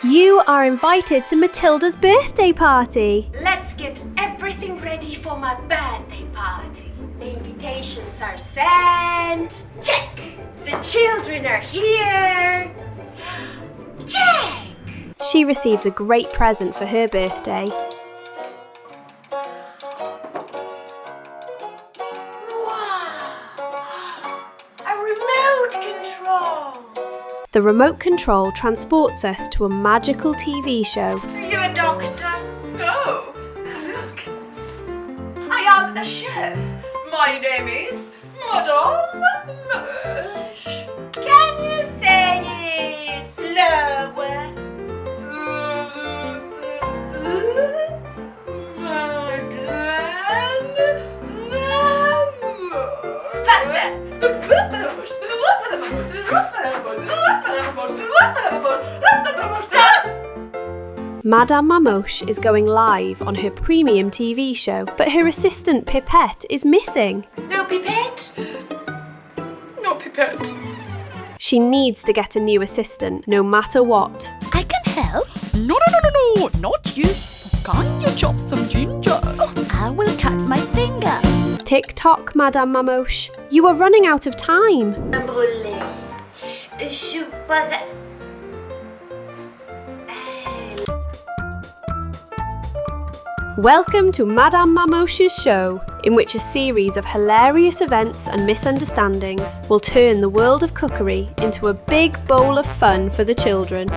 You are invited to Matilda's birthday party. Let's get everything ready for my birthday party. The invitations are sent. Check! The children are here. Check! She receives a great present for her birthday. The remote control transports us to a magical TV show. Are you a doctor? No. Look. I am a chef. My name is Madame Mamoche. Can you say it slower? Madame Mamoche. Faster. Madame Mamoche is going live on her premium TV show, but her assistant Pipette is missing. No Pipette? No Pipette. She needs to get a new assistant, no matter what. I can help. No, not you. Can you chop some ginger? I will cut my finger. Tick-tock, Madame Mamoche. You are running out of time. Welcome to Madame Mamoche's show, in which a series of hilarious events and misunderstandings will turn the world of cookery into a big bowl of fun for the children.